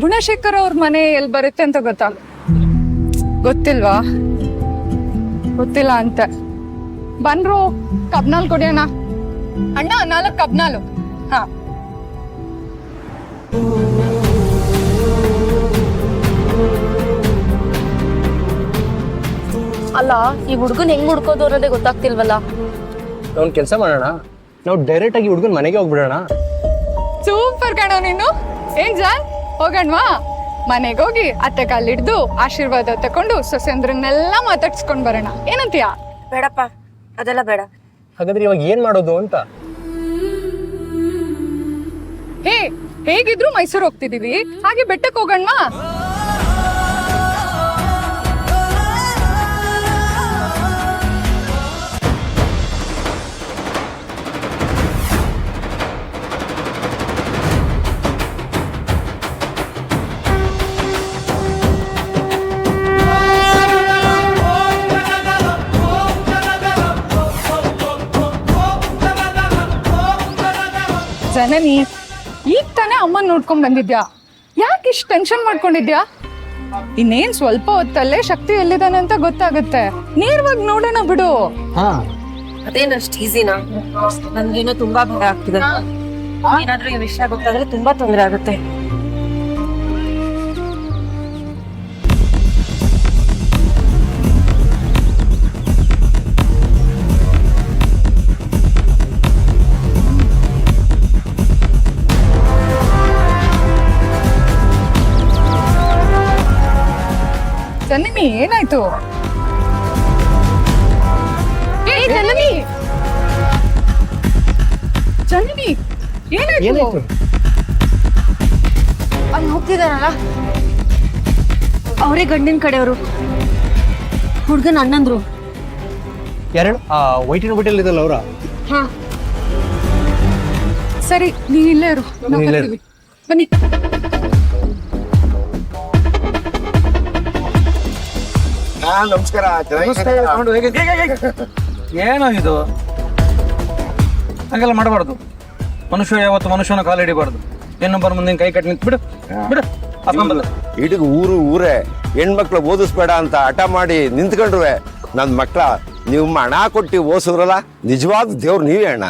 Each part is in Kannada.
ಗುಣಶೇಖರ್ ಅವ್ರ ಮನೆ ಎಲ್ಲಿ ಬರುತ್ತೆ ಅಂತ ಗೊತ್ತಿಲ್ವಾ? ಗೊತ್ತಿಲ್ಲ ಅಂತ ಬಂದ್ರು. ಕಬ್ನಾಲ್ ಕೊಡಿಯೋಣ ಅಣ್ಣ, 4 ಕಬ್ನಾಲು. ಹಾ, ಅಲ್ಲ, ಈ ಹುಡ್ಗನ್ ಹೆಂಗ್ ಹುಡ್ಕೋದು ಅನ್ನೋದೇ ಗೊತ್ತಾಗ್ತಿಲ್ವಲ್ಲ. ನಾವ್ ಕೆಲಸ ಮಾಡೋಣ, ನಾವು ಡೈರೆಕ್ಟ್ ಆಗಿ ಹುಡುಗನ್ ಮನೆಗೆ ಹೋಗ್ಬಿಡೋಣ. ಸೂಪರ್ ಕಣೋ ನೀನು. ಏನ್ ಜಾನ್, ಹೋಗಣ್ವಾ? ಮನೆಗೆ ಹೋಗಿ ಅತ್ತೆ ಕಾಲಿಡ್ದು ಆಶೀರ್ವಾದ ತಕೊಂಡು ಸೊಸೆಂದ್ರನ್ನೆಲ್ಲ ಮಾತಾಡ್ಸ್ಕೊಂಡ್ ಬರೋಣ. ಏನಂತೀಯ? ಬೇಡಪ್ಪ, ಅದೆಲ್ಲ ಬೇಡ. ಹಾಗಾದ್ರೆ ಇವಾಗ ಏನ್ ಮಾಡೋದು ಅಂತ? ಹೇಗಿದ್ರು ಮೈಸೂರು ಹೋಗ್ತಿದೀವಿ, ಹಾಗೆ ಬೆಟ್ಟಕ್ಕೆ ಹೋಗಣ್ವಾ? ಜನನಿ, ಈಗ ತಾನೇ ಅಮ್ಮನ್ ನೋಡ್ಕೊಂಡ್ ಬಂದಿದ್ಯಾ, ಯಾಕೆ ಇಷ್ಟು ಟೆನ್ಷನ್ ಮಾಡ್ಕೊಂಡಿದ್ಯಾ? ಇನ್ನೇನ್ ಸ್ವಲ್ಪ ಹೊತ್ತಲ್ಲೇ ಶಕ್ತಿ ಎಲ್ಲಿದ್ದಾನೆ ಅಂತ ಗೊತ್ತಾಗುತ್ತೆ. ನೇರವಾಗಿ ನೋಡೋಣ ಬಿಡು. ಅದೇನಷ್ಟು ಈಸಿನಾ? ನನ್ಗೇನೋ ತುಂಬಾ ಭಯ ಆಗ್ತಿದೆ. ಏನಾದ್ರೂ ಈ ವಿಷಯ ಗೊತ್ತಾದ್ರೆ ತುಂಬಾ ತೊಂದರೆ ಆಗುತ್ತೆ. ಜನನಿ, ಏನಾಯ್ತು? ಜನನಿ, ಜನನಿ, ಏನಾಯ್ತು? ಅಲ್ಲಿ ಹೋಗ್ತಿದಾರಲ್ಲ, ಅವರೇ ಗಂಡಿನ ಕಡೆಯವರು. ಹುಡ್ಗನ್ ಅಣ್ಣಂದ್ರು. ಯಾರು? ವೈಟಿನ ಹೋಟೆಲ್ ಇದಲ್ಲ ಅವ್ರ? ಹಾ, ಸರಿ, ನೀನ್ ಇಲ್ಲೇ ಇರು, ನಾವ್ ಬರ್ತೀವಿ. ಬನ್ನಿ. ನಮಸ್ಕಾರ. ಏನೋ ಇದು, ಹಂಗೆಲ್ಲ ಮಾಡಬಾರ್ದು. ಮನುಷ್ಯ ಯಾವತ್ತು ಮನುಷ್ಯನ ಕಾಲು ಹಿಡಿಬಾರ್ದು. ಇನ್ನೊಬ್ಬರ ಮುಂದೆ ಕೈ ಕಟ್ಟಿ ನಿಂತು ಬಿಡು ಬಿಡು. ಇಡೀ ಊರೇ ಹೆಣ್ಮಕ್ಳು ಓದಿಸ್ಬೇಡ ಅಂತ ಹಠ ಮಾಡಿ ನಿಂತ್ಕೊಂಡ್ರುವೆ ನನ್ನ ಮಕ್ಳ ನೀವು ಹಣ ಕೊಟ್ಟು ಓದಿಸಿದ್ರಲ್ಲ, ನಿಜವಾದ ದೇವ್ರು ನೀವೇ ಅಣ್ಣ.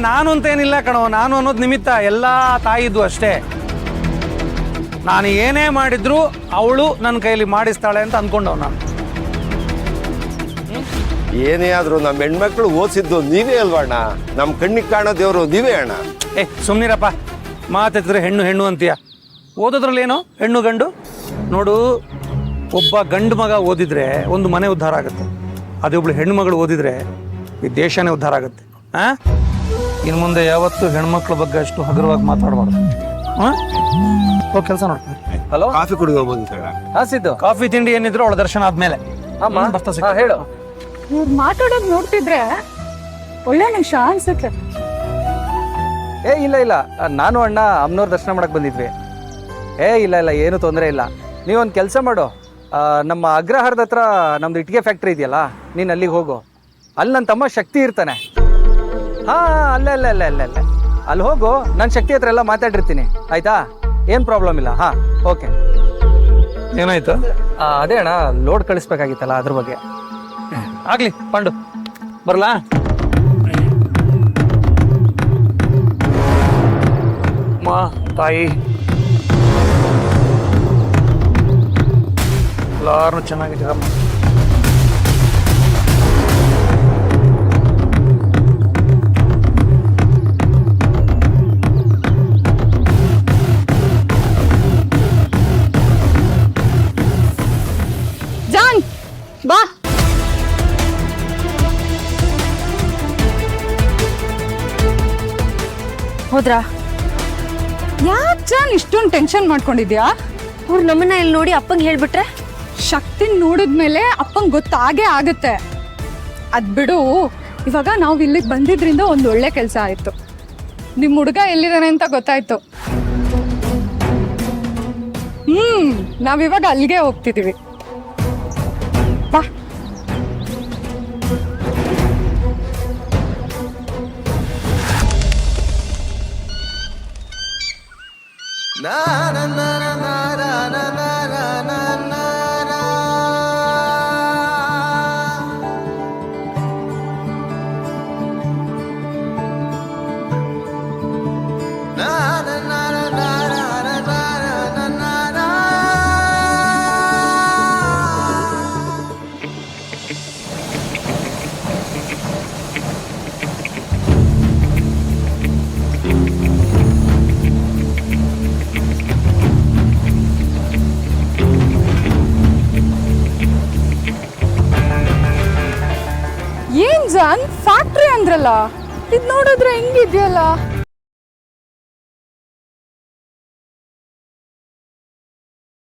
ನಾನು ಅಂತೇನಿಲ್ಲ ಕಣೋ, ನಾನು ಅನ್ನೋದು ನಿಮಿತ್ತ, ಎಲ್ಲ ತಾಯಿದ್ದು ಅಷ್ಟೇ. ನಾನು ಏನೇ ಮಾಡಿದ್ರು ಅವಳು ನನ್ನ ಕೈಲಿ ಮಾಡಿಸ್ತಾಳೆ ಅಂತ ಅನ್ಕೊಂಡವ್ ನಾನು. ಏನೇ ಆದ್ರೂ ನಮ್ಮ ಹೆಣ್ಮಕ್ಳು ಓದಿಸಿದ್ದು ನೀವೇ ಅಲ್ವಣ್ಣ. ನಮ್ಮ ಕಣ್ಣಿಗೆ ಕಾಣೋ ದೇವ್ರು ನೀವೇ ಅಣ್ಣ. ಸುಮ್ನಿರಪ್ಪ, ಮಾತೆತ್ತಿದ್ರೆ ಹೆಣ್ಣು ಹೆಣ್ಣು ಅಂತೀಯ. ಓದೋದ್ರಲ್ಲೇನೋ ಹೆಣ್ಣು ಗಂಡು ನೋಡು. ಒಬ್ಬ ಗಂಡು ಮಗ ಓದಿದ್ರೆ ಒಂದು ಮನೆ ಉದ್ಧಾರ ಆಗುತ್ತೆ. ಅದೇ ಒಬ್ಳು ಹೆಣ್ಣು ಮಗಳು ಓದಿದ್ರೆ ಈ ದೇಶನೇ ಉದ್ಧಾರ ಆಗುತ್ತೆ. ಇನ್ನು ಮುಂದೆ ಯಾವತ್ತೂ ಹೆಣ್ಮಕ್ಳ ಬಗ್ಗೆ ಅಷ್ಟು ಹಗುರವಾಗಿ ಮಾತಾಡಬಾರ್ದು. ಹೋಗಿ ಕೆಲಸ ನೋಡ್ತೀನಿ. ಹಲೋ, ಕಾಫಿ ಕುಡಿದು ಹೋಗ್ಬೋದು. ಸಿದ್ದು, ಕಾಫಿ ತಿಂಡಿ ಏನಿದ್ರು ಅವಳ ದರ್ಶನ ಆದ್ಮೇಲೆ ಹೇಳು. ಇವ್ರು ಮಾತಾಡೋದು ನೋಡ್ತಿದ್ರೆ ಒಳ್ಳೆ ನಿಮಿಷ ಅನ್ಸುತ್ತೆ. ಇಲ್ಲ ಇಲ್ಲ, ನಾನು ಅಣ್ಣ ಅಮ್ಮನವ್ರ ದರ್ಶನ ಮಾಡಕ್ ಬಂದಿದ್ವಿ. ಇಲ್ಲ ಇಲ್ಲ, ಏನು ತೊಂದರೆ ಇಲ್ಲ. ನೀವೊಂದು ಕೆಲಸ ಮಾಡು, ನಮ್ಮ ಅಗ್ರಹಾರದ ಹತ್ರ ನಮ್ದು ಇಟ್ಟಿಗೆ ಫ್ಯಾಕ್ಟ್ರಿ ಇದೆಯಲ್ಲ, ನೀನು ಅಲ್ಲಿಗೆ ಹೋಗು. ಅಲ್ಲಿ ನನ್ನ ತಮ್ಮ ಶಕ್ತಿ ಇರ್ತಾನೆ. ಅಲ್ಲೇ ಅಲ್ಲೇ ಅಲ್ಲೇ ಅಲ್ಲೇ ಅಲ್ಲೇ ಅಲ್ಲಿ ಹೋಗು. ನನ್ನ ಶಕ್ತಿ ಹತ್ರ ಎಲ್ಲ ಮಾತಾಡಿರ್ತೀನಿ, ಆಯ್ತಾ? ಏನು ಪ್ರಾಬ್ಲಮ್ ಇಲ್ಲ. ಓಕೆ. ಏನಾಯ್ತು? ಅದೇ ಅಣ್ಣ, ಲೋಡ್ ಕಳಿಸ್ಬೇಕಾಗಿತ್ತಲ್ಲ, ಅದ್ರ ಬಗ್ಗೆ. ಆಗ್ಲಿ ಪಾಂಡು, ಬರಲಾ? ಮಾ ತಾಯಿ ಎಲ್ಲಾರು ಚೆನ್ನಾಗಿದ್ದೀರಮ್ಮ. ಜಾನ್ ಬಾ. ಹೋದ್ರಾ? ಯಾಕೆ ಜಾನ್ ಇಷ್ಟೊಂದು ಟೆನ್ಷನ್ ಮಾಡ್ಕೊಂಡಿದ್ಯಾ? ಅವ್ರು ನಮ್ಮನ್ನ ಇಲ್ಲಿ ನೋಡಿ ಅಪ್ಪಂಗೆ ಹೇಳ್ಬಿಟ್ರೆ? ಶಕ್ತಿ ನೋಡಿದ್ಮೇಲೆ ಅಪ್ಪಂಗೆ ಗೊತ್ತಾಗೇ ಆಗುತ್ತೆ. ಅದ್ ಬಿಡು, ಇವಾಗ ನಾವು ಇಲ್ಲಿಗೆ ಬಂದಿದ್ರಿಂದ ಒಂದು ಒಳ್ಳೆ ಕೆಲಸ ಆಯ್ತು. ನಿಮ್ಮ ಹುಡುಗ ಎಲ್ಲಿದ್ದಾನೆ ಅಂತ ಗೊತ್ತಾಯ್ತು. ನಾವಿವಾಗ ಅಲ್ಲಿಗೆ ಹೋಗ್ತಿದೀವಿ. ಬಾ. na na na na gun factory ಅಂದ್ರಲ್ಲ, ಇದು ನೋಡಿದ್ರೆ ಹೆಂಗಿದೆಯಲ್ಲ.